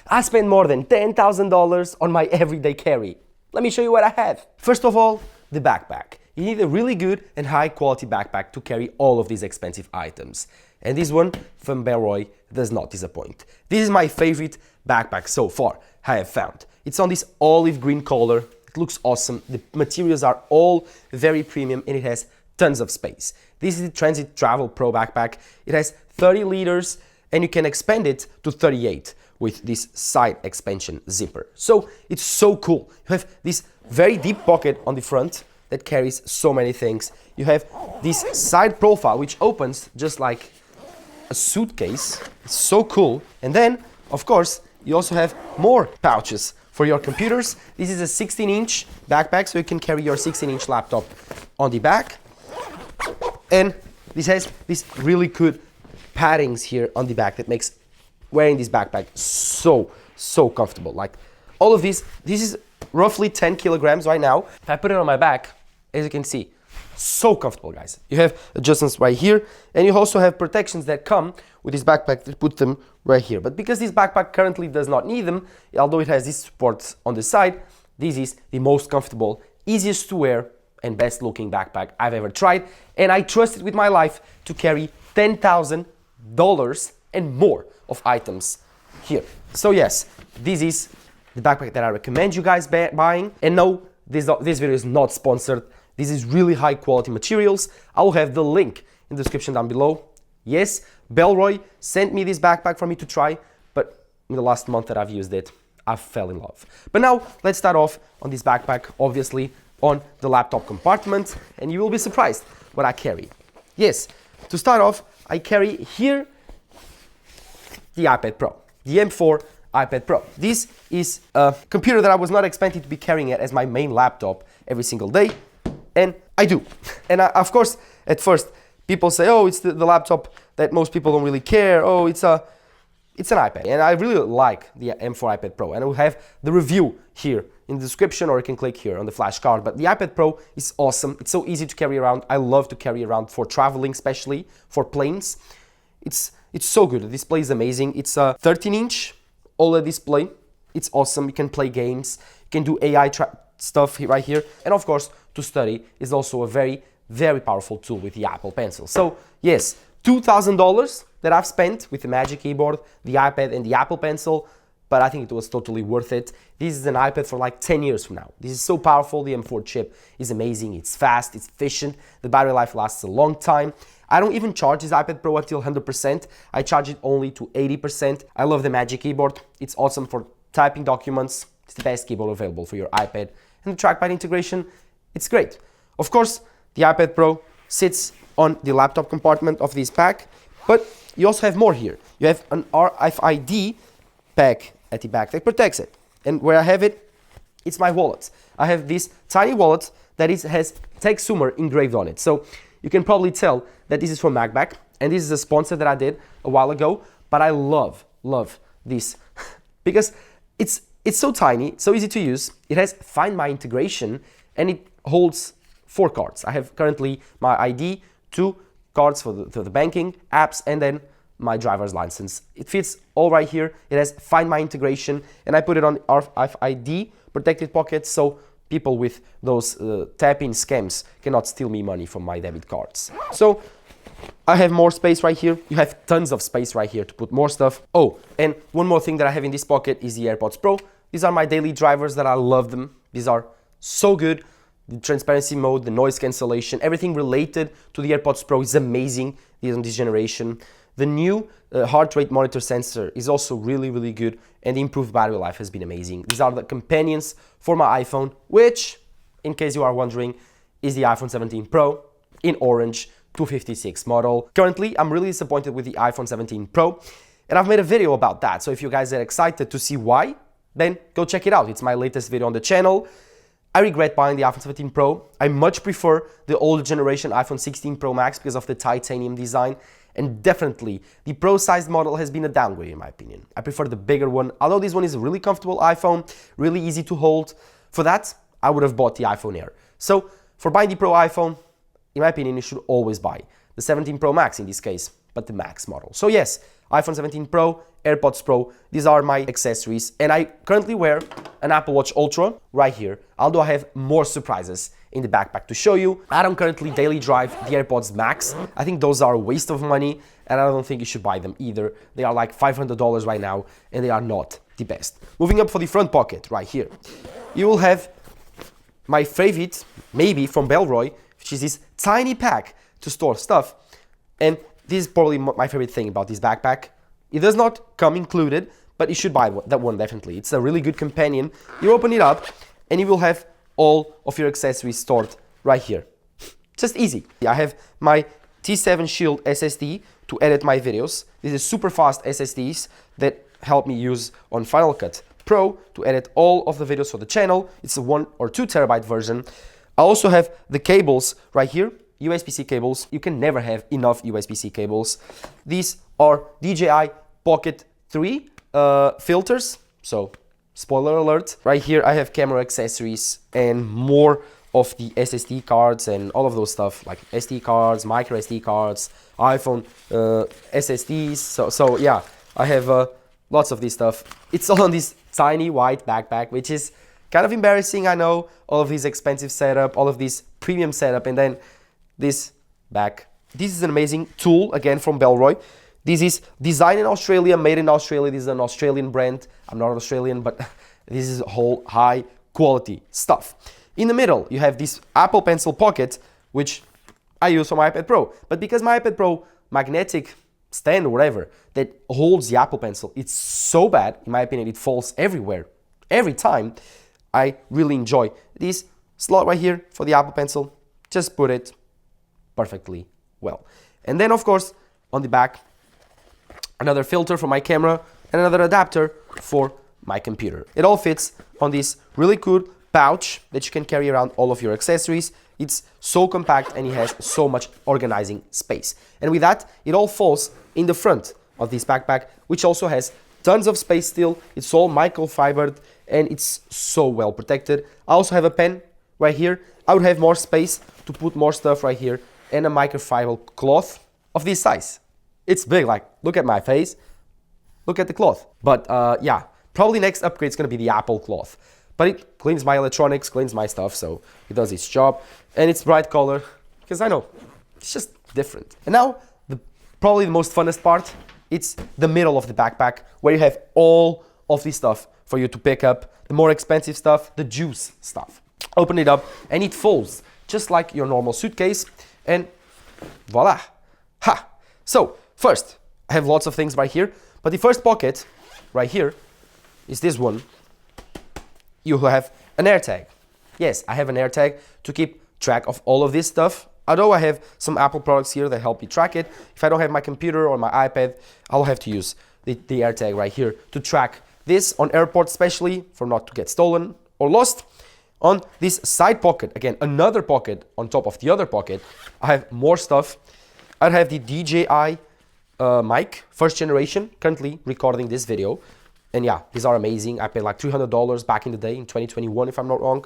I spent more than $10,000 on my everyday carry. Let me show you what I have. First of all, the backpack. You need a really good and high quality backpack to carry all of these expensive items. And this one from Bellroy does not disappoint. This is my favorite backpack so far I have found. It's on this olive green color. It looks awesome. The materials are all very premium and it has tons of space. This is the Transit Travel Pro backpack. It has 30 liters and you can expand it to 38 with this side expansion zipper. So it's so cool. You have this very deep pocket on the front that carries so many things. You have this side profile which opens just like a suitcase. It's so cool. And then, of course, you also have more pouches for your computers. This is a 16-inch backpack, so you can carry your 16-inch laptop on the back. And this has these really good paddings here on the back that makes wearing this backpack so comfortable. Like all of this is roughly 10 kilograms right now. If I put it on my back, as you can see, so comfortable, guys. You have adjustments right here, and you also have protections that come with this backpack to put them right here. But because this backpack currently does not need them, although it has these supports on the side, this is the most comfortable, easiest to wear, and best looking backpack I've ever tried. And I trust it with my life to carry $10,000 and more of items here. So yes, this is the backpack that I recommend you guys buying. And no, this video is not sponsored. This is really high quality materials. I will have the link in the description down below. Yes, Bellroy sent me this backpack for me to try, but in the last month that I've used it, I fell in love. But now let's start off on this backpack, obviously on the laptop compartment, and you will be surprised what I carry. Yes, to start off, I carry here the iPad Pro, the M4 iPad Pro. This is a computer that I was not expecting to be carrying it as my main laptop every single day, and I do. And of course, at first, people say, oh, it's the laptop that most people don't really care. Oh, it's an iPad. And I really like the M4 iPad Pro. And I will have the review here in the description, or you can click here on the flashcard. But the iPad Pro is awesome. It's so easy to carry around. I love to carry around for traveling, especially for planes. It's so good. The display is amazing. It's a 13-inch OLED display. It's awesome. You can play games. You can do AI stuff right here. And of course, to study is also a very, very powerful tool with the Apple Pencil. So yes, $2,000 that I've spent with the Magic Keyboard, the iPad, and the Apple Pencil, but I think it was totally worth it. This is an iPad for like 10 years from now. This is so powerful. The M4 chip is amazing. It's fast, it's efficient. The battery life lasts a long time. I don't even charge this iPad Pro until 100%. I charge it only to 80%. I love the Magic Keyboard. It's awesome for typing documents. It's the best keyboard available for your iPad. And the trackpad integration, it's great. Of course, the iPad Pro sits on the laptop compartment of this pack, but you also have more here. You have an RFID pack at the back that protects it. And where I have it, it's my wallet. I have this tiny wallet that has TechSumer engraved on it. So you can probably tell that this is from MacBack, and this is a sponsor that I did a while ago, but I love this because it's so tiny, so easy to use. It has Find My integration, and it holds 4 cards. I have currently my ID, 2 cards for the banking, apps, and then my driver's license. It fits all right here. It has Find My integration, and I put it on RFID protected pockets so people with those tap-in scams cannot steal me money from my debit cards. So I have more space right here. You have tons of space right here to put more stuff. Oh, and one more thing that I have in this pocket is the AirPods Pro. These are my daily drivers that I love them. These are so good. The transparency mode, the noise cancellation, everything related to the AirPods Pro is amazing in this generation. The new heart rate monitor sensor is also really good, and the improved battery life has been amazing. These are the companions for my iPhone, which, in case you are wondering, is the iPhone 17 Pro in orange 256 model. Currently, I'm really disappointed with the iPhone 17 Pro, and I've made a video about that. So if you guys are excited to see why, then go check it out. It's my latest video on the channel. I regret buying the iPhone 17 Pro. I much prefer the older generation iPhone 16 Pro Max because of the titanium design. And definitely, the Pro-sized model has been a downgrade in my opinion. I prefer the bigger one, although this one is a really comfortable iPhone, really easy to hold. For that, I would have bought the iPhone Air. So, for buying the Pro iPhone, in my opinion, you should always buy the 17 Pro Max in this case, but the Max model. So yes, iPhone 17 Pro, AirPods Pro. These are my accessories, and I currently wear an Apple Watch Ultra right here, although I have more surprises in the backpack to show you. I don't currently daily drive the AirPods Max. I think those are a waste of money, and I don't think you should buy them either. They are like $500 right now, and they are not the best. Moving up for the front pocket right here, you will have my favorite, maybe from Bellroy, which is this tiny pack to store stuff. And this is probably my favorite thing about this backpack. It does not come included, but you should buy that one definitely. It's a really good companion. You open it up and you will have all of your accessories stored right here. Just easy. I have my T7 Shield SSD to edit my videos. This is super fast SSDs that help me use on Final Cut Pro to edit all of the videos for the channel. It's a 1 or 2 terabyte version. I also have the cables right here, USB-C cables. You can never have enough USB-C cables. These are DJI Pocket 3 filters, so spoiler alert. Right here I have camera accessories and more of the SSD cards and all of those stuff, like SD cards, micro SD cards, iPhone SSDs. So yeah, I have lots of this stuff. It's all on this tiny white backpack, which is kind of embarrassing, I know. All of this expensive setup, all of this premium setup, and then this bag. This is an amazing tool, again from Bellroy. This is designed in Australia, made in Australia. This is an Australian brand. I'm not Australian, but this is whole high quality stuff. In the middle, you have this Apple Pencil pocket, which I use for my iPad Pro. But because my iPad Pro magnetic stand or whatever that holds the Apple Pencil, it's so bad, in my opinion, it falls everywhere, every time. I really enjoy this slot right here for the Apple Pencil. Just put it perfectly well. And then, of course, on the back, another filter for my camera and another adapter for my computer. It all fits on this really cool pouch that you can carry around all of your accessories. It's so compact and it has so much organizing space. And with that, it all falls in the front of this backpack, which also has tons of space still. It's all microfibered and it's so well protected. I also have a pen right here. I would have more space to put more stuff right here and a microfiber cloth of this size. It's big, like, look at my face, look at the cloth. But yeah, probably next upgrade is gonna be the Apple cloth. But it cleans my electronics, cleans my stuff, so it does its job. And it's bright color, because I know, it's just different. And now, probably the most funnest part, it's the middle of the backpack, where you have all of this stuff for you to pick up, the more expensive stuff, the juice stuff. Open it up, and it folds, just like your normal suitcase, and voila, ha! So, first, I have lots of things right here, but the first pocket, right here, is this one. You have an AirTag. Yes, I have an AirTag to keep track of all of this stuff. Although I have some Apple products here that help me track it. If I don't have my computer or my iPad, I'll have to use the AirTag right here to track this on airports, especially for not to get stolen or lost. On this side pocket, again, another pocket on top of the other pocket, I have more stuff. I have the DJI mic, first generation, currently recording this video. And yeah, these are amazing. I paid like $300 back in the day in 2021, if I'm not wrong.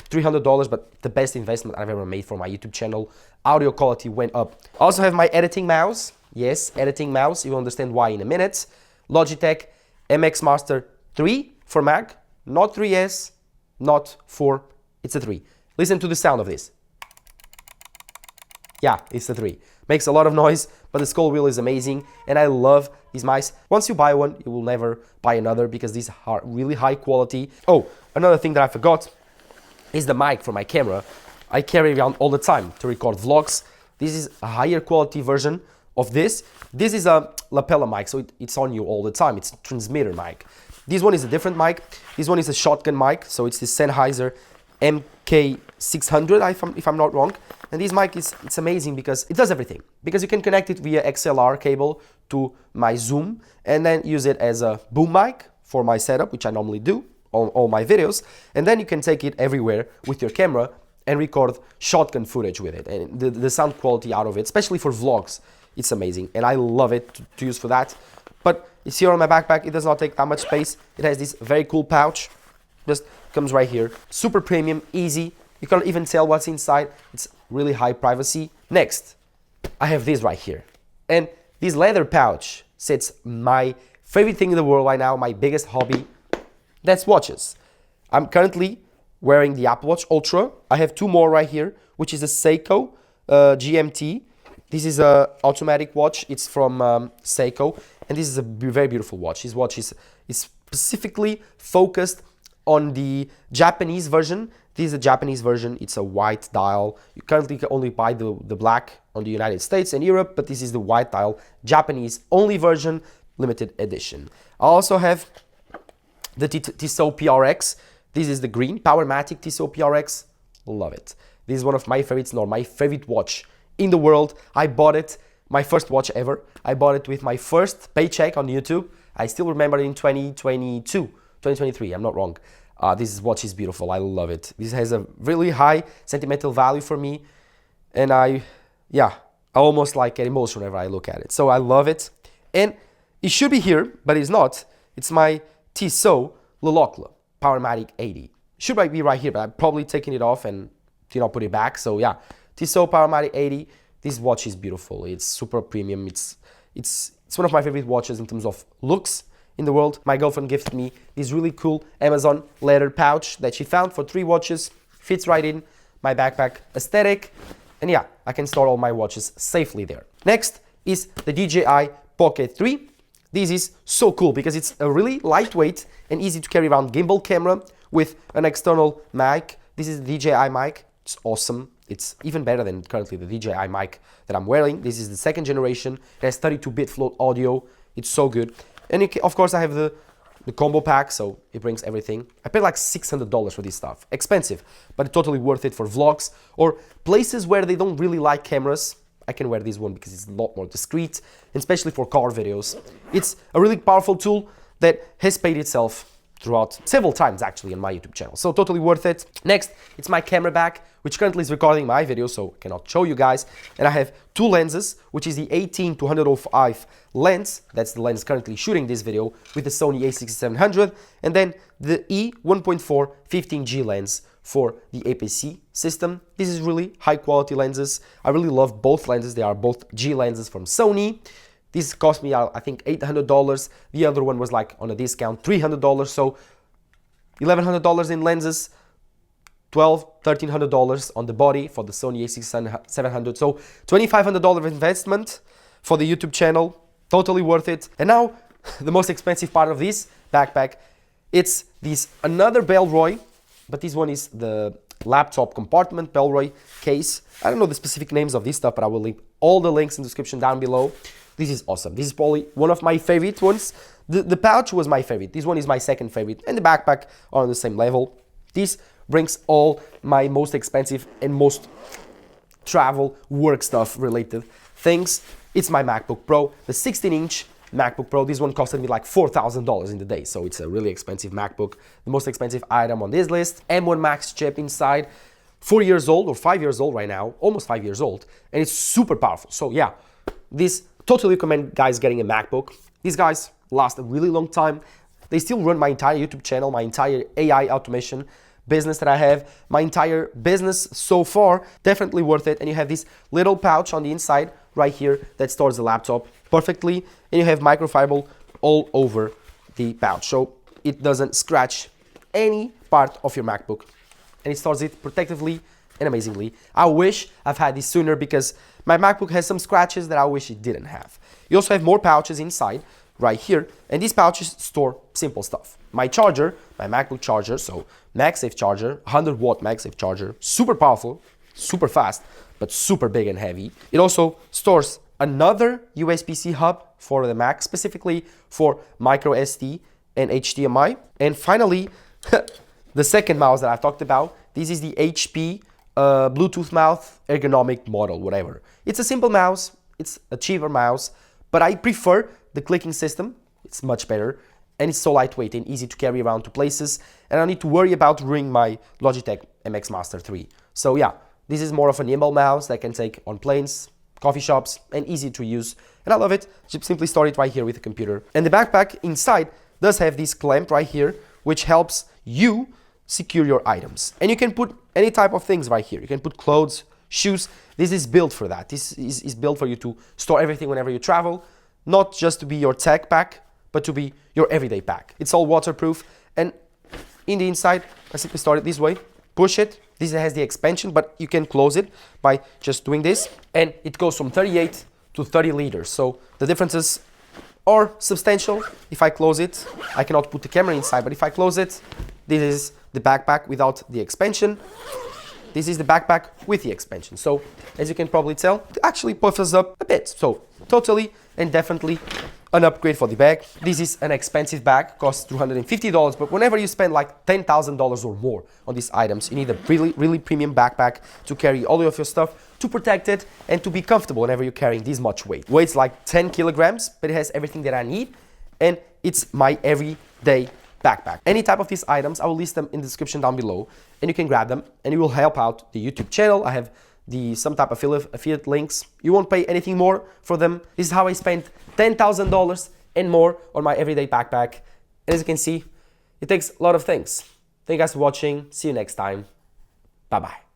$300, but the best investment I've ever made for my YouTube channel. Audio quality went up. I also have my editing mouse. Yes, editing mouse. You will understand why in a minute. Logitech MX Master 3 for Mac. Not 3S, not 4. It's a 3. Listen to the sound of this. Yeah, it's a 3. Makes a lot of noise, but the scroll wheel is amazing, and I love these mice. Once you buy one, you will never buy another because these are really high quality. Oh, another thing that I forgot is the mic for my camera. I carry around all the time to record vlogs. This is a higher quality version of this. This is a lapel mic, so it's on you all the time. It's a transmitter mic. This one is a different mic. This one is a shotgun mic, so it's the Sennheiser MK600, if I'm not wrong. And this mic it's amazing because it does everything. Because you can connect it via XLR cable to my Zoom and then use it as a boom mic for my setup, which I normally do on all my videos. And then you can take it everywhere with your camera and record shotgun footage with it. And the sound quality out of it, especially for vlogs, it's amazing. And I love it to use for that. But it's here on my backpack. It does not take that much space. It has this very cool pouch. Just comes right here. Super premium, easy. You can't even tell what's inside. It's really high privacy. Next, I have this right here. And this leather pouch sits my favorite thing in the world right now, my biggest hobby. That's watches. I'm currently wearing the Apple Watch Ultra. I have two more right here, which is a Seiko GMT. This is a automatic watch. It's from Seiko, and this is a very beautiful watch. This watch is specifically focused on the Japanese version. This is a Japanese version. It's a white dial. You currently can only buy the black on the United States and Europe, but this is the white dial, Japanese only version, limited edition. I also have the Tissot PRX. This is the green Powermatic Tissot PRX. Love it. This is one of my favorites, nor my favorite watch in the world. I bought it, my first watch ever. I bought it with my first paycheck on YouTube. I still remember it in 2023, I'm not wrong. This watch is beautiful, I love it. This has a really high sentimental value for me, and I almost like get emotional whenever I look at it. So I love it, and it should be here, but it's not. It's my Tissot L'Ocle Powermatic 80. Should be right here, but I'm probably taking it off and put it back. So yeah, Tissot Powermatic 80. This watch is beautiful. It's super premium. It's one of my favorite watches in terms of looks in the world. My girlfriend gifted me this really cool Amazon leather pouch that she found for 3 watches. Fits right in my backpack aesthetic. And yeah, I can store all my watches safely there. Next is the DJI Pocket 3. This is so cool because it's a really lightweight and easy to carry around gimbal camera with an external mic. This is the DJI mic. It's awesome. It's even better than currently the DJI mic that I'm wearing. This is the 2nd generation. It has 32-bit float audio. It's so good. And of course I have the combo pack, so it brings everything. I paid like $600 for this stuff. Expensive, but totally worth it for vlogs or places where they don't really like cameras. I can wear this one because it's a lot more discreet, and especially for car videos. It's a really powerful tool that has paid itself throughout several times actually on my YouTube channel. So totally worth it. Next, it's my camera bag, which currently is recording my video, so I cannot show you guys. And I have 2 lenses, which is the 18-105 lens. That's the lens currently shooting this video with the Sony a6700. And then the E1.4 15G lens for the APC system. This is really high quality lenses. I really love both lenses. They are both G lenses from Sony. This cost me, I think, $800. The other one was like on a discount, $300. So $1,100 in lenses, $1,300 on the body for the Sony a6700. So $2,500 investment for the YouTube channel. Totally worth it. And now the most expensive part of this backpack, it's this another Bellroy, but this one is the laptop compartment Bellroy case. I don't know the specific names of this stuff, but I will leave all the links in the description down below. This is awesome. This is probably one of my favorite ones. The pouch was my favorite. This one is my second favorite, and the backpack are on the same level. This brings all my most expensive and most travel work stuff related things. It's my MacBook Pro, the 16-inch MacBook Pro. This one costed me like $4,000 in the day, so it's a really expensive MacBook. The most expensive item on this list. M1 Max chip inside, 4 years old or 5 years old right now, almost 5 years old, and it's super powerful. So yeah, this totally recommend guys getting a MacBook. These guys last a really long time. They still run my entire YouTube channel, my entire AI automation business that I have, my entire business so far. Definitely worth it. And you have this little pouch on the inside right here that stores the laptop perfectly, and you have microfiber all over the pouch, so it doesn't scratch any part of your MacBook, and it stores it protectively and amazingly. I wish I've had this sooner because my MacBook has some scratches that I wish it didn't have. You also have more pouches inside right here, and these pouches store simple stuff. My charger, my MacBook charger, so MagSafe charger, 100-watt MagSafe charger, super powerful, super fast, but super big and heavy. It also stores another USB-C hub for the Mac, specifically for micro SD and HDMI. And finally, the second mouse that I've talked about, this is the HP Bluetooth mouse ergonomic model, whatever. It's a simple mouse, it's a cheaper mouse, but I prefer the clicking system. It's much better, and it's so lightweight and easy to carry around to places, and I don't need to worry about ruining my Logitech MX Master 3. So yeah, this is more of a nimble mouse that I can take on planes, coffee shops, and easy to use, and I love it. Just simply store it right here with the computer. And the backpack inside does have this clamp right here, which helps you secure your items. And you can put any type of things right here. You can put clothes, shoes. This is built for that. This is built for you to store everything whenever you travel. not just to be your tech pack, but to be your everyday pack. It's all waterproof, and in the inside, I simply start it this way, push it. This has the expansion, but you can close it by just doing this, and it goes from 38 to 30 liters. So the differences are substantial. If I close it, I cannot put the camera inside, but if I close it, this is the backpack without the expansion. This is the backpack with the expansion. So as you can probably tell, it actually puffs up a bit. So totally and definitely an upgrade for the bag. This is an expensive bag, costs $250, but whenever you spend like $10,000 or more on these items, you need a really premium backpack to carry all of your stuff, to protect it, and to be comfortable whenever you're carrying this much weight. Weights like 10 kilograms, but it has everything that I need, and it's my everyday backpack. Any type of these items, I will list them in the description down below, and you can grab them, and it will help out the YouTube channel. I have some type of affiliate links. You won't pay anything more for them. This is how I spent $10,000 and more on my everyday backpack. And as you can see, it takes a lot of things. Thank you guys for watching. See you next time. Bye-bye.